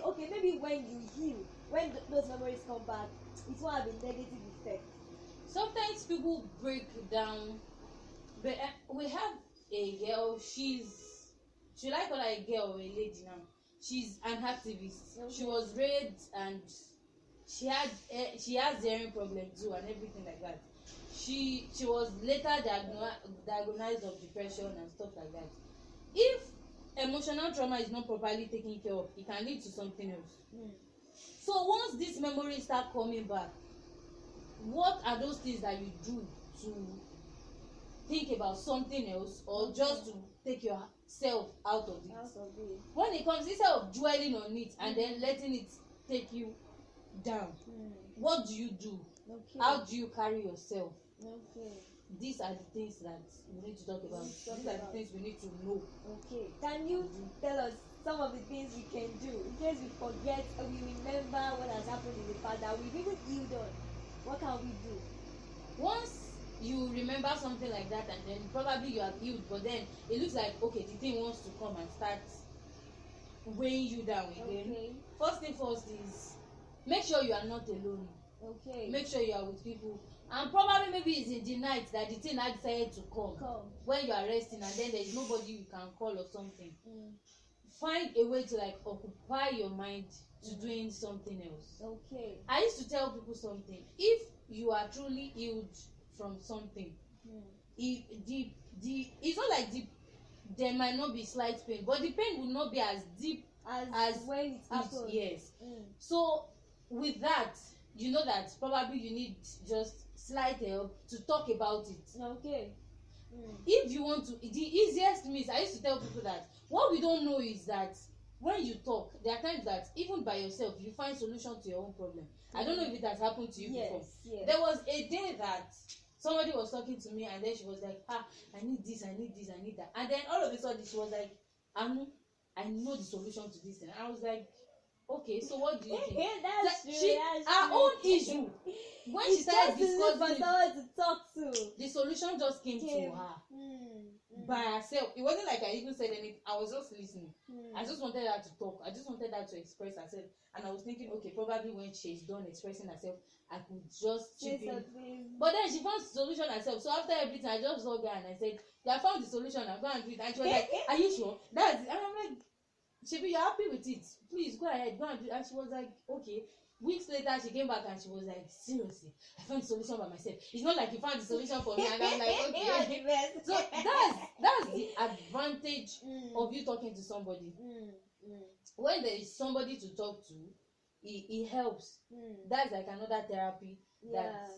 okay, maybe when you heal, when those memories come back, it won't have a negative effect. Sometimes people break down. But we have a girl. Should I call her a girl or a lady now? She's an activist. Okay. She was raped and she has hearing problem too and everything like that. She was later diagnosed of depression and stuff like that. If emotional trauma is not properly taken care of, it can lead to something else. So once these memories start coming back, what are those things that you do to think about something else, or just to take yourself out of it? When it comes, instead of dwelling on it and then letting it take you down, what do you do? Okay. How do you carry yourself? Okay. These are the things that we need to talk about. These are the things we need to know. Okay. Can you tell us some of the things we can do in case we forget or we remember what has happened in the past that we've even healed on? What can we do? Once you remember something like that and then probably you have healed, but then it looks like, okay, the thing wants to come and start weighing you down again. Okay. First thing first is make sure you are not alone. Okay. Make sure you are with people, and probably maybe it's in the night that the thing had decided to come when you are resting and then there is nobody you can call or something. Find a way to like occupy your mind to doing something else. Okay. I used to tell people something. If you are truly healed from something, it's not like there might not be slight pain, but the pain will not be as deep as when it happens. Yes. So with that, you know that probably you need just slight help to talk about it. Okay. If you want to, the easiest means, I used to tell people that what we don't know is that when you talk, there are times that even by yourself you find solution to your own problem. I don't know if it has happened to you before. Yes. There was a day that somebody was talking to me and then she was like, I need this, I need this, I need that, and then all of a sudden she was like, I know the solution to this, and I was like, okay, so what do you think? That's Like, true. her own issue, when she started discussing for someone to talk to, the solution just came to her by herself. It wasn't like I even said anything. I was just listening. I just wanted her to talk. I just wanted her to express herself, and I was thinking, okay, probably when she's done expressing herself, I could just chip in. But then she found the solution herself. So after everything, I just logged her and I said, I found the solution, I'm going to do it. And she was like, are you sure? That's it. And I'm like, Shebi, you're happy with it, please go ahead, go and do it. And she was like, okay. Weeks later she came back and she was like, seriously, I found the solution by myself. It's not like you found the solution for me. And I'm like, okay. So that's the advantage of you talking to somebody. When there is somebody to talk to, it helps. That's like another therapy that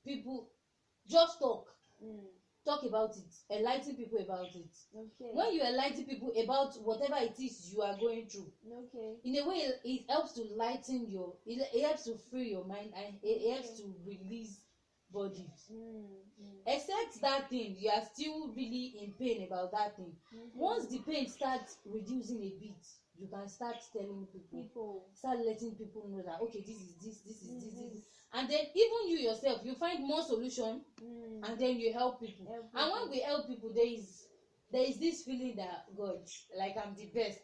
people just talk about it, enlighten people about it. Okay. When you enlighten people about whatever it is you are going through, in a way it helps to lighten it helps to free your mind, and it helps to release body. Except that thing, you are still really in pain about that thing. Once the pain starts reducing a bit, you can start telling people, start letting people know that, okay, this is this, and then even you yourself, you find more solution, and then you help people. And when we help people, there is this feeling that, God, like I'm the best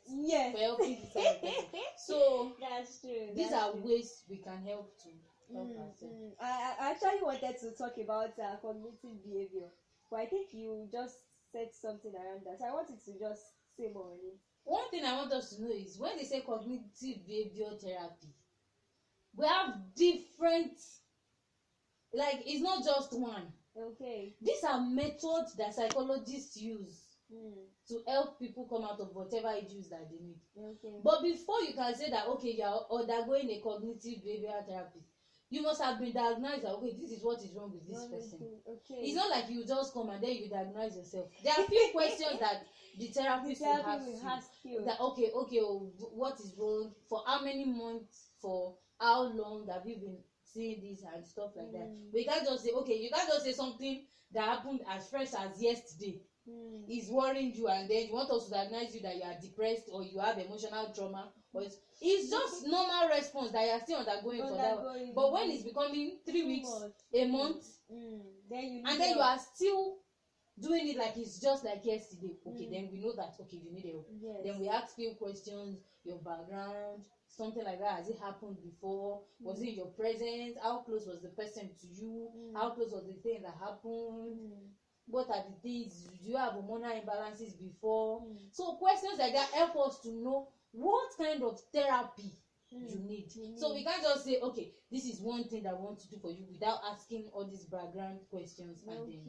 for helping this other person. So that's true. These are ways we can help to help ourselves. I actually wanted to talk about cognitive behavior, but I think you just said something around that, so I wanted to just say more on it. One thing I want us to know is when they say cognitive behavior therapy, we have different, like, it's not just one. Okay. These are methods that psychologists use to help people come out of whatever issues that they need. Okay. But before you can say that, okay, you are undergoing a cognitive behavioral therapy, you must have been diagnosed that, okay, this is what is wrong with this person. Okay. It's not like you just come and then you diagnose yourself. There are a few questions that the therapist will ask you. That, okay, what is wrong? For how many months? For how long have you been seeing this and stuff like that? But you can't just say, okay, you can't just say something that happened as fresh as yesterday is worrying you, and then you want us to diagnose you that you are depressed or you have emotional trauma. But it's just normal response that you are still undergoing for that one. But when it's becoming 3 weeks, a month, then you and then you are still doing it like it's just like yesterday. Okay, then we know that okay, you need help. Yes. Then we ask few questions, your background, something like that. Has it happened before? Was it in your presence? How close was the person to you? How close was the thing that happened? What are the things? Do you have hormonal imbalances before? So questions like that help us to know what kind of therapy you need. So we can't just say, okay, this is one thing that I want to do for you without asking all these background questions. Okay.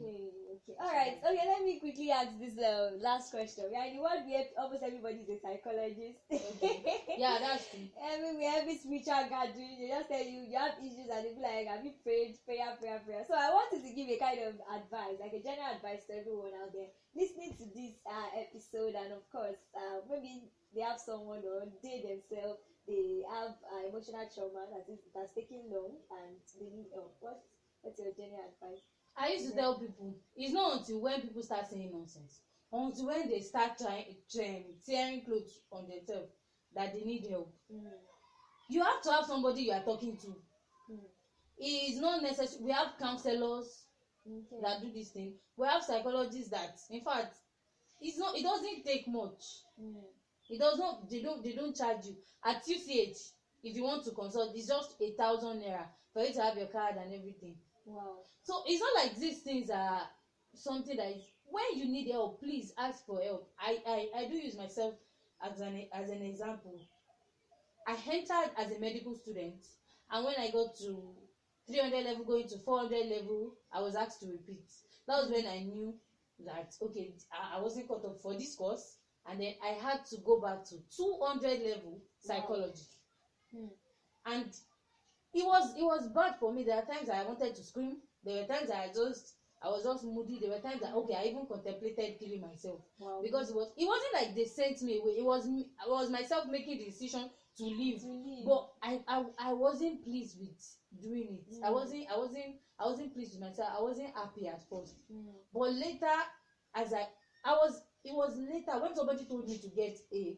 All right. Okay, let me quickly ask this last question. We are in the world where almost everybody is a psychologist. Okay. Yeah, that's true. Every spiritual gathering, they just tell you have issues and they be like, have you prayed? Prayer. So I wanted to give a kind of advice, like a general advice to everyone out there listening to this episode, and of course, maybe they have someone or they themselves they have emotional trauma that's taking long and they need help. What's your general advice? I used to tell people it's not until when people start saying nonsense, until when they start tearing clothes on themselves that they need help. You have to have somebody you are talking to. It is not necessary. We have counselors that do this thing. We have psychologists that, in fact, it doesn't take much. It does not. They don't charge you at UCH. If you want to consult, it's just 1,000 naira for you to have your card and everything. Wow. So it's not like these things are something that is, when you need help, please ask for help. I do use myself as an example. I entered as a medical student, and when I got to 300 level going to 400 level, I was asked to repeat. That was when I knew that okay, I wasn't cut up for this course, and then I had to go back to 200 level psychology. And it was bad for me. There are times I wanted to scream. There were times I was just moody. There were times that okay, I even contemplated killing myself. Because it wasn't like they sent me away. It was myself making the decision to leave. But I wasn't pleased with doing it. I wasn't pleased with myself. I wasn't happy at first. But later, it was later when somebody told me to get a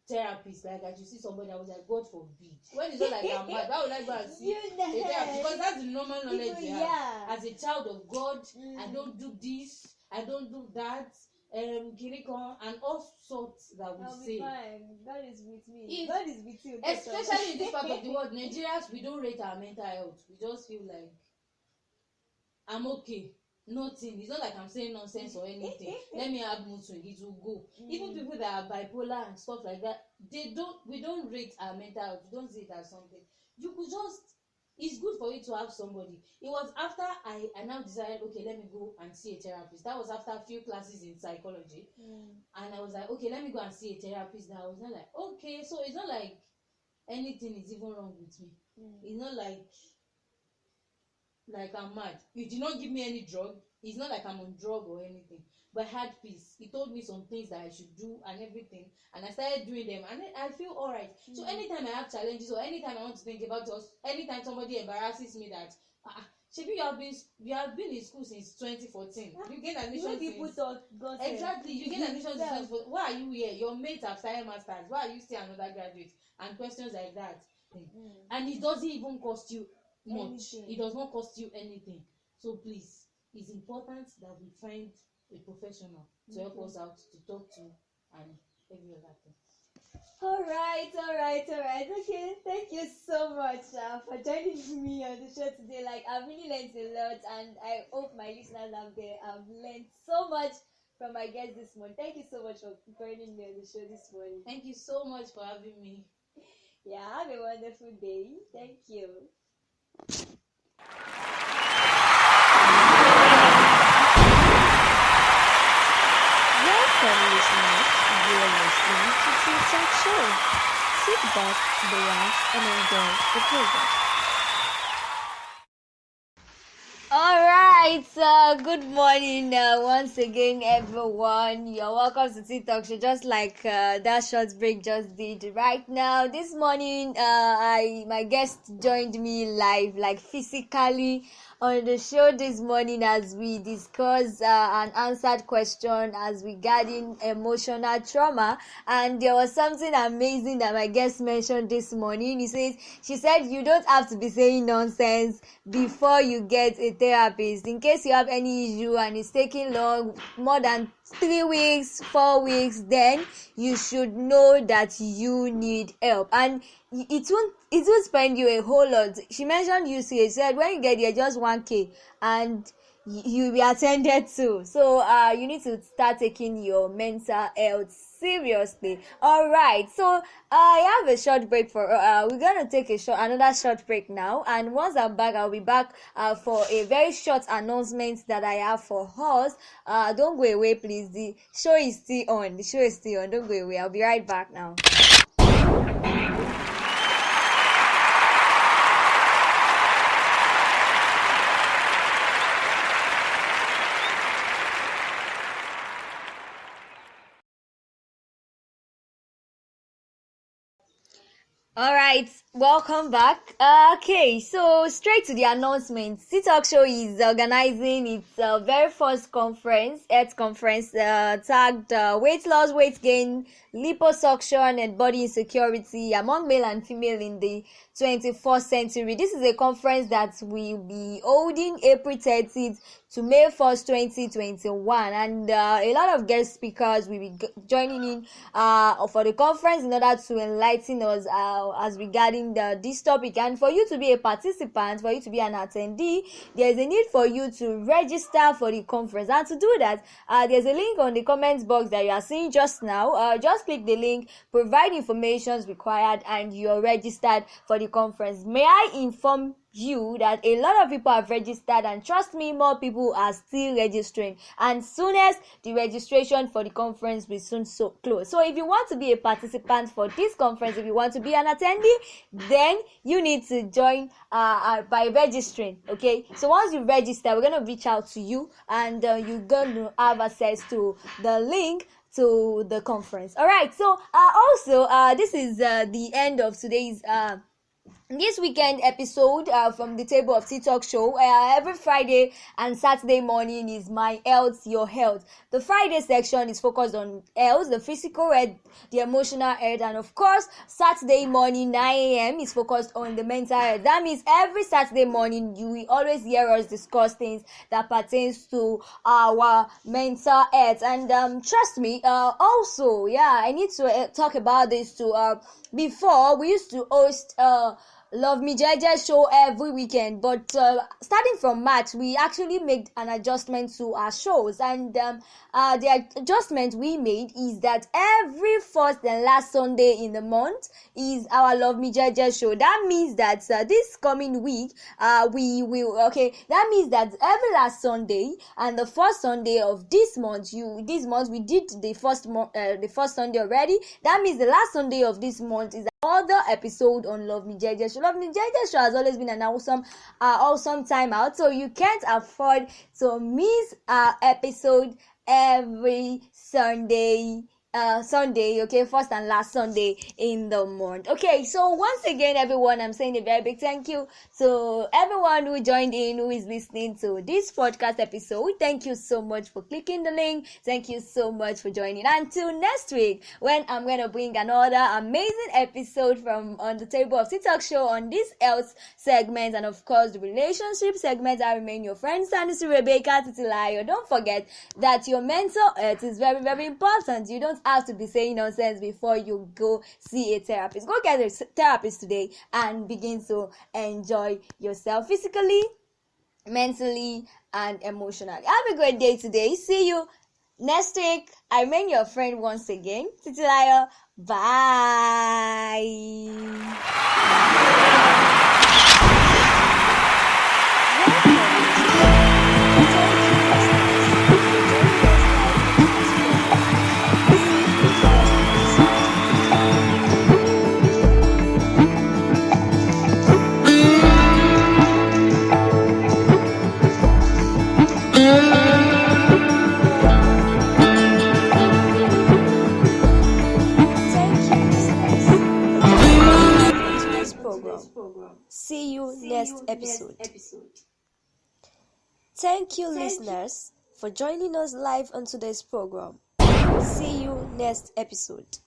therapist, like I should see somebody, I was like, God forbid. When it's not like I'm mad, why would I go and see a therapist? Because that's the normal knowledge we have. As a child of God, I don't do this, I don't do that, and all sorts that we say. Fine. God is with me. God is with you. Especially in this part of the world, Nigerians, we don't rate our mental health. We just feel like I'm okay. Nothing. It's not like I'm saying nonsense or anything. Let me have mood swing, it will go. Even people that are bipolar and stuff like that, we don't rate our mental health. We don't see it as something. You could just, it's good for you to have somebody. It was after I now decided, okay, let me go and see a therapist. That was after a few classes in psychology. And I was like, okay, let me go and see a therapist. Now I was not like, okay, so it's not like anything is even wrong with me. It's not like I'm mad. You did not give me any drug. It's not like I'm on drug or anything. But I had peace. He told me some things that I should do and everything, and I started doing them, and then I feel alright. So anytime I have challenges or anytime I want to think about us, anytime somebody embarrasses me that Shebi, you have been in school since 2014. You get admission since exactly. You get admission since 2014. Why are you here? Your mates have started masters. Why are you still another graduate? And questions like that. And it doesn't even cost you much. It does not cost you anything. So please, it's important that we find a professional to help us out, to talk to, and every other thing. All right. Okay, thank you so much for joining me on the show today. Like, I've really learned a lot, and I hope my listeners out there have learned so much from my guest this morning. Thank you so much for joining me on the show this morning. Thank you so much for having me. Yeah, have a wonderful day. Thank you. Welcome, listeners. You are listening to Tea Talk Show. Sit back, relax, and enjoy the program. Alright, good morning once again, everyone. You're welcome to Tea Talk Show, just like that short break just did right now. This morning, my guest joined me live, like physically on the show this morning as we discuss an answered question as regarding emotional trauma. And there was something amazing that my guest mentioned this morning. She said you don't have to be saying nonsense before you get a therapist. In case you have any issue and it's taking long, more than 3 weeks, 4 weeks, then you should know that you need help. And it won't spend you a whole lot. She mentioned UCH. She said when you get there, just 1K and you'll be attended to. So you need to start taking your mental health seriously. All right, so I have a short break for we're gonna take another short break now, and once I'm back, I'll be back for a very short announcement that I have for us. Don't go away, please. The show is still on. Don't go away. I'll be right back now. All right, welcome back. Okay, so straight to the announcement. C-Talk Show is organizing its very first Earth conference, tagged weight loss, weight gain, liposuction, and body insecurity among male and female in the 21st century. This is a conference that will be holding April 30th to May 1st, 2021, and a lot of guest speakers will be joining in for the conference in order to enlighten us as regarding this topic. And for you to be a participant, for you to be an attendee, there's a need for you to register for the conference. And to do that, there's a link on the comments box that you are seeing just now. Just click the link, provide information required, and you're registered for the conference. May I inform you that a lot of people have registered, and trust me, more people are still registering, and soonest the registration for the conference will soon close. So if you want to be a participant for this conference, if you want to be an attendee, then you need to join by registering. Okay, so once you register, we're going to reach out to you, and you're going to have access to the link to the conference. All right, so also this is the end of today's this weekend episode from the table of C-Talk Show. Every Friday and Saturday morning is my health, your health. The Friday section is focused on health, the physical health, the emotional health, and of course Saturday morning 9 a.m. is focused on the mental health. That means every Saturday morning you will always hear us discuss things that pertains to our mental health. And trust me, also I need to talk about this too. Before we used to host Love Me Jeje show every weekend, but starting from March we actually made an adjustment to our shows, and the adjustment we made is that every first and last Sunday in the month is our Love Me Jeje show. That means that this coming week we will that means that every last Sunday and the first Sunday of this month we did the first Sunday already. That means the last Sunday of this month is another episode on Love Me Jeje show. Love Me Jeje show has always been an awesome time out, so you can't afford to miss our episode every Sunday, first and last Sunday in the month. Okay, so once again, everyone, I'm saying a very big thank you to everyone who joined in, who is listening to this podcast episode. Thank you so much for clicking the link. Thank you so much for joining. Until next week, when I'm going to bring another amazing episode from on the table of C-Talk Show on this health segment, and of course the relationship segment. I remain your friend Sanusi Rebecca Titilayo. Don't forget that your mental health is very, very important. You don't have to be saying nonsense before you go see a therapist. Go get a therapist today and begin to enjoy yourself physically, mentally, and emotionally. Have a great day today. See you next week. I remain your friend once again, Titilayo. Bye. See you next episode. Thank you, listeners, for joining us live on today's program. See you next episode.